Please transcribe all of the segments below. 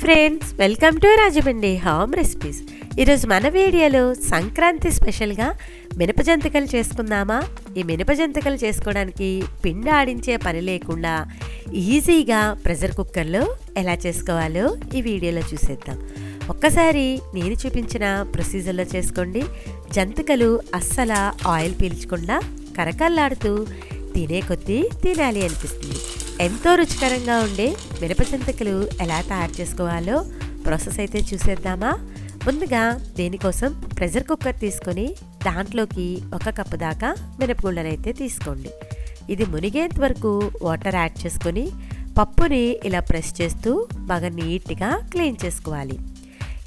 Friends, welcome to Rajahmundry home recipes. ఈరోజు మన వీడియోలో సంక్రాంతి స్పెషల్గా మినపజంతికలు చేసుకుందామా? ఈ మినపజంతికలు చేసుకోవడానికి పిండి ఆడించే పని లేకుండా ఈజీగా ప్రెషర్ కుక్కర్లో ఎలా చేసుకోవాలో ఈ వీడియోలో చూసేద్దాం. ఒక్కసారి నేను చూపించిన ప్రొసీజర్లో చేసుకోండి. జంతికలు అస్సలు ఆయిల్ పీల్చకుండా కరకల్లాడుతూ తినే కొద్దీ తినాలి అనిపిస్తుంది. ఎంతో రుచికరంగా ఉండే మినపజంతికలు ఎలా తయారు చేసుకోవాలో ప్రాసెస్ అయితే చూసేద్దామా? ముందుగా దీనికోసం ప్రెషర్ కుక్కర్ తీసుకొని దాంట్లోకి 1 కప్పు దాకా మినపగుళ్ళను అయితే తీసుకోండి. ఇది మునిగేంత వరకు వాటర్ యాడ్ చేసుకొని పప్పుని ఇలా ప్రెస్ చేస్తూ బాగా నీట్గా క్లీన్ చేసుకోవాలి.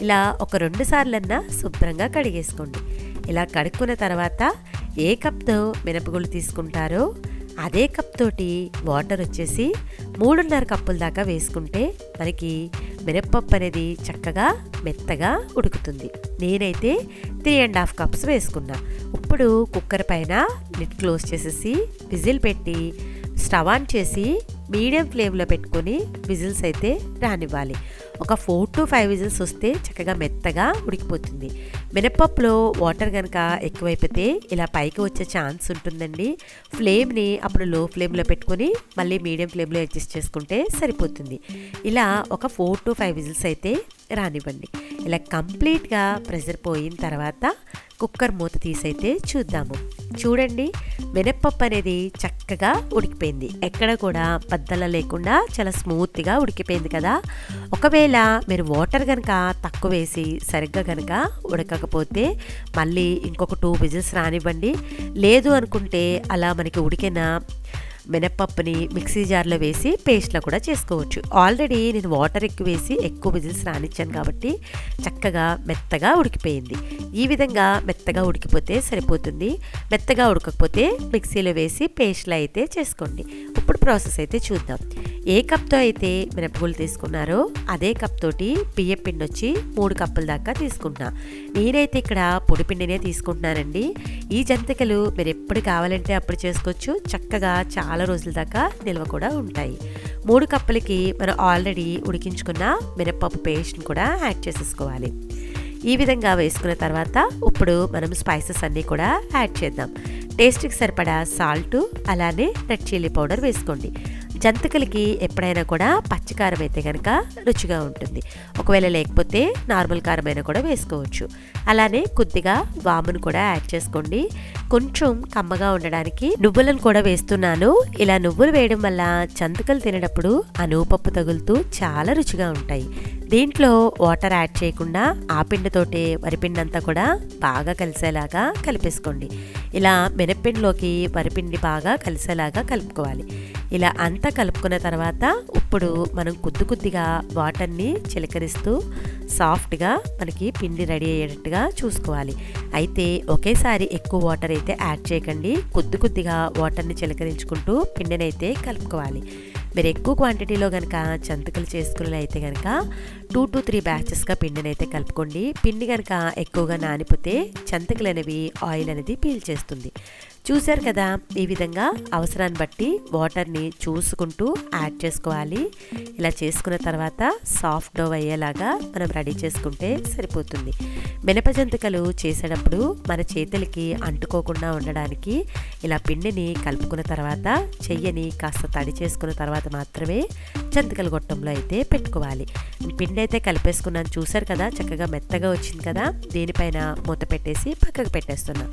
ఇలా ఒక 2 సార్లన్నా శుభ్రంగా కడిగేసుకోండి. ఇలా కడుక్కున్న తర్వాత ఏ కప్తో మినపగుళ్ళు తీసుకుంటారో అదే కప్ తోటి వాటర్ వచ్చేసి 3.5 కప్పుల దాకా వేసుకుంటే మనకి మినప్పప్పు అనేది చక్కగా మెత్తగా ఉడుకుతుంది. నేనైతే 3.5 కప్స్ వేసుకున్నా. ఇప్పుడు కుక్కర్ పైన లిడ్ క్లోజ్ చేసేసి విజిల్ పెట్టి స్టవ్ ఆన్ చేసి మీడియం ఫ్లేమ్లో పెట్టుకొని విజిల్స్ అయితే రానివ్వాలి. ఒక 4 to 5 విజిల్స్ వస్తే చక్కగా మెత్తగా ఉడికిపోతుంది. మినపప్పులో వాటర్ కనుక ఎక్కువైపోతే ఇలా పైకి వచ్చే ఛాన్స్ ఉంటుందండి. ఫ్లేమ్ని అప్పుడు లో ఫ్లేమ్లో పెట్టుకొని మళ్ళీ మీడియం ఫ్లేమ్లో అడ్జస్ట్ చేసుకుంటే సరిపోతుంది. ఇలా ఒక 4 to 5 విజిల్స్ అయితే రానివ్వండి. ఇలా కంప్లీట్గా ప్రెషర్ పోయిన తర్వాత కుక్కర్ మూత తీసైతే చూద్దాము. చూడండి, మినప్పప్పు అనేది చక్కగా ఉడికిపోయింది. ఎక్కడ కూడా బద్దల లేకుండా చాలా స్మూత్గా ఉడికిపోయింది కదా. ఒకవేళ మీరు వాటర్ కనుక తక్కువ వేసి సరిగ్గా కనుక ఉడకకపోతే మళ్ళీ ఇంకొక 2 విజిల్స్ రానివ్వండి. లేదు అనుకుంటే అలా మనకి ఉడికిన మినప్పప్పుని మిక్సీ జార్లో వేసి పేస్ట్లో కూడా చేసుకోవచ్చు. ఆల్రెడీ నేను వాటర్ ఎక్కువ వేసి ఎక్కువ విజిల్స్ రానిచ్చాను కాబట్టి చక్కగా మెత్తగా ఉడికిపోయింది. ఈ విధంగా మెత్తగా ఉడికిపోతే సరిపోతుంది. మెత్తగా ఉడకకపోతే మిక్సీలో వేసి పేస్ట్లో అయితే చేసుకోండి. ఇప్పుడు ప్రాసెస్ అయితే చూద్దాం. ఏ కప్తో అయితే మినపగుళ్ళు తీసుకున్నారో అదే కప్ తోటి బియ్యం పిండి వచ్చి 3 కప్పుల దాకా తీసుకుంటున్నా. నేనైతే ఇక్కడ పొడి పిండినే తీసుకుంటున్నానండి. ఈ జంతికలు మీరు ఎప్పుడు కావాలంటే అప్పుడు చేసుకోవచ్చు. చక్కగా చాలా రోజుల దాకా నిల్వ కూడా ఉంటాయి. 3 కప్పులకి మనం ఆల్రెడీ ఉడికించుకున్న మినపప్పు పేస్ట్ని కూడా యాడ్ చేసేసుకోవాలి. ఈ విధంగా వేసుకున్న తర్వాత ఇప్పుడు మనం స్పైసెస్ అన్నీ కూడా యాడ్ చేద్దాం. టేస్ట్కి సరిపడా సాల్ట్, అలానే రెడ్ చిల్లీ పౌడర్ వేసుకోండి. జంతికలకి ఎప్పుడైనా కూడా పచ్చికారం అయితే కనుక రుచిగా ఉంటుంది. ఒకవేళ లేకపోతే నార్మల్ కారం అయినా కూడా వేసుకోవచ్చు. అలానే కొద్దిగా వామును కూడా యాడ్ చేసుకోండి. కొంచెం కమ్మగా ఉండడానికి నువ్వులను కూడా వేస్తున్నాను. ఇలా నువ్వులు వేయడం వల్ల జంతికలు తినేటప్పుడు ఆ నువ్వుపప్పు తగులుతూ చాలా రుచిగా ఉంటాయి. దీంట్లో వాటర్ యాడ్ చేయకుండా ఆ పిండితోటే వరిపిండి అంతా కూడా బాగా కలిసేలాగా కలిపేసుకోండి. ఇలా మినప్పిండిలోకి వరిపిండి బాగా కలిసేలాగా కలుపుకోవాలి. ఇలా అంతా కలుపుకున్న తర్వాత ఇప్పుడు మనం కొద్దిగా వాటర్ని చిలకరిస్తూ సాఫ్ట్గా మనకి పిండి రెడీ అయ్యేటట్టుగా చూసుకోవాలి. అయితే ఒకేసారి ఎక్కువ వాటర్ అయితే యాడ్ చేయకండి. కొద్దిగా వాటర్ని చిలకరించుకుంటూ పిండిని అయితే కలుపుకోవాలి. మీరు ఎక్కువ క్వాంటిటీలో కనుక జంతికలు చేసుకునే అయితే కనుక 2 to 3 బ్యాచెస్గా పిండిని అయితే కలుపుకోండి. పిండి కనుక ఎక్కువగా నానిపోతే జంతికలు అనేవి ఆయిల్ అనేది పీల్చేస్తుంది. చూశారు కదా, ఈ విధంగా అవసరాన్ని బట్టి వాటర్ని చూసుకుంటూ యాడ్ చేసుకోవాలి. ఇలా చేసుకున్న తర్వాత సాఫ్ట్ డో అయ్యేలాగా మనం రెడీ చేసుకుంటే సరిపోతుంది. మినపజంతికలు చేసేటప్పుడు మన చేతులకి అంటుకోకుండా ఉండడానికి ఇలా పిండిని కలుపుకున్న తర్వాత చెయ్యని కాస్త తడి చేసుకున్న తర్వాత మాత్రమే జంతికల గొట్టంలో అయితే పెట్టుకోవాలి. పిండి అయితే కలిపేసుకున్నాను. చూసారు కదా, చక్కగా మెత్తగా వచ్చింది కదా. దీనిపైన మూత పెట్టేసి పక్కకు పెట్టేస్తున్నా.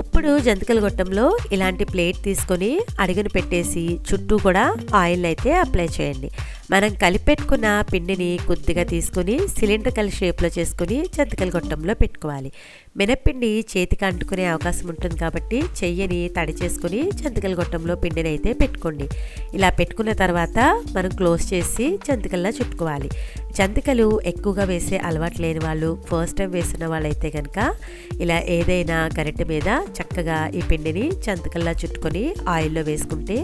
ఇప్పుడు జంతికల గొట్టంలో ఇలాంటి ప్లేట్ తీసుకొని అడుగును పెట్టేసి చుట్టూ కూడా ఆయిల్ అయితే అప్లై చేయండి. మనం కలిపెట్టుకున్న పిండిని కొద్దిగా తీసుకుని సిలిండ్రికల్ షేప్లో చేసుకుని జంతికల గొట్టంలో పెట్టుకోవాలి. మినప్పిండి చేతికి అంటుకునే అవకాశం ఉంటుంది కాబట్టి చెయ్యని తడి చేసుకుని జంతికల గొట్టంలో పిండిని అయితే పెట్టుకోండి. ఇలా పెట్టుకున్న తర్వాత మనం క్లోజ్ చేసి జంతికల్లా చుట్టుకోవాలి. జంతికలు ఎక్కువగా వేసే అలవాటు లేని వాళ్ళు, ఫస్ట్ టైం వేసిన వాళ్ళైతే కనుక ఇలా ఏదైనా గరిటె మీద చక్కగా ఈ పిండిని జంతికల్లా చుట్టుకొని ఆయిల్లో వేసుకుంటే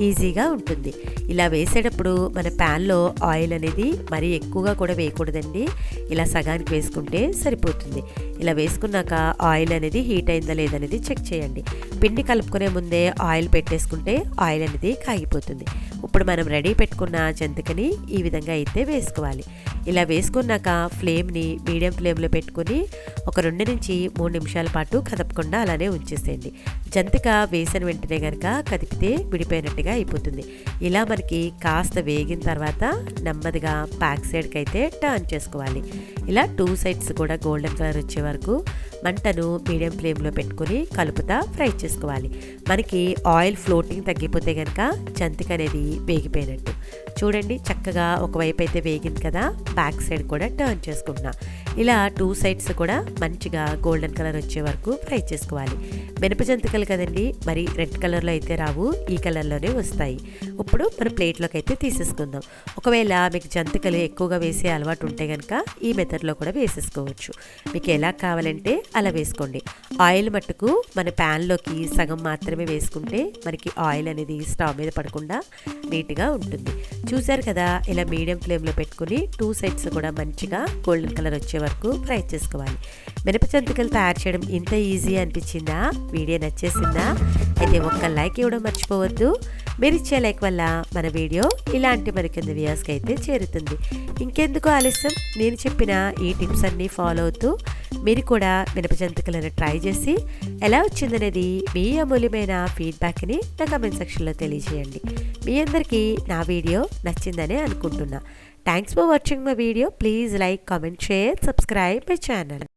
ఈజీగా ఉంటుంది. ఇలా వేసేటప్పుడు మన ప్యాన్లో ఆయిల్ అనేది మరీ ఎక్కువగా కూడా వేయకూడదండి. ఇలా సగానికి వేసుకుంటే సరిపోతుంది. ఇలా వేసుకున్నాక ఆయిల్ అనేది హీట్ అయిందా లేదనేది చెక్ చేయండి. పిండి కలుపుకునే ముందే ఆయిల్ పెట్టేసుకుంటే ఆయిల్ అనేది కాగిపోతుంది. ఇప్పుడు మనం రెడీ పెట్టుకున్న జంతికని ఈ విధంగా అయితే వేసుకోవాలి. ఇలా వేసుకున్నాక ఫ్లేమ్ని మీడియం ఫ్లేమ్లో పెట్టుకుని ఒక 2 నుంచి 3 నిమిషాల పాటు కదపకుండా అలానే ఉంచేసేయండి. జంతిక వేసిన వెంటనే కనుక కదిపితే విడిపోయినట్టుగా అయిపోతుంది. ఇలా మనకి కాస్త వేగిన తర్వాత నెమ్మదిగా బ్యాక్ సైడ్కి అయితే టర్న్ చేసుకోవాలి. ఇలా 2 సైడ్స్ కూడా గోల్డెన్ కలర్ వచ్చే వరకు మంటను మీడియం ఫ్లేమ్లో పెట్టుకుని కలుపుతా ఫ్రై చేసుకోవాలి. మనకి ఆయిల్ ఫ్లోటింగ్ తగ్గిపోతే కనుక జంతిక అనేది వేగిపోయినట్టు. చూడండి, చక్కగా ఒకవైపు అయితే వేగింది కదా, బ్యాక్ సైడ్ కూడా టర్న్ చేసుకుంటున్నా. ఇలా 2 సైడ్స్ కూడా మంచిగా గోల్డెన్ కలర్ వచ్చే వరకు ఫ్రై చేసుకోవాలి. మినప జంతికలు కదండి, మరి రెడ్ కలర్లో అయితే రావు, ఈ కలర్లోనే వస్తాయి. ఇప్పుడు మన ప్లేట్లోకి అయితే తీసేసుకుందాం. ఒకవేళ మీకు జంతికలు ఎక్కువగా వేసే అలవాటు ఉంటే కనుక ఈ మెథడ్లో కూడా వేసేసుకోవచ్చు. మీకు ఎలా కావాలంటే అలా వేసుకోండి. ఆయిల్ మట్టుకు మన ప్యాన్లోకి సగం మాత్రమే వేసుకుంటే మనకి ఆయిల్ అనేది స్టవ్ మీద పడకుండా నీట్గా ఉంటుంది. చూసారు కదా, ఇలా మీడియం ఫ్లేమ్లో పెట్టుకుని 2 సైడ్స్ కూడా మంచిగా గోల్డెన్ కలర్ వచ్చే వరకు ఫ్రై చేసుకోవాలి. మినప జంతికలు తయారు చేయడం ఇంత ఈజీ అనిపించిందా? వీడియో నచ్చేసిందా? అయితే ఒక్క లైక్ ఇవ్వడం మర్చిపోవద్దు. మీరు ఇచ్చే లైక్ వల్ల మన వీడియో ఇలాంటి మరికొన్ని వ్యూస్కి అయితే చేరుతుంది. ఇంకెందుకు ఆలస్యం, నేను చెప్పిన ఈ టిప్స్ అన్నీ ఫాలో అవుతూ మీరు కూడా మినప జంతికలను ట్రై చేసి ఎలా వచ్చిందనేది మీ అమూల్యమైన ఫీడ్బ్యాక్ని నా కమెంట్ సెక్షన్లో తెలియజేయండి. మీ అందరికీ నా వీడియో నచ్చిందనే అనుకుంటున్నా. Thanks for watching my video. Please like, comment, share, subscribe my channel.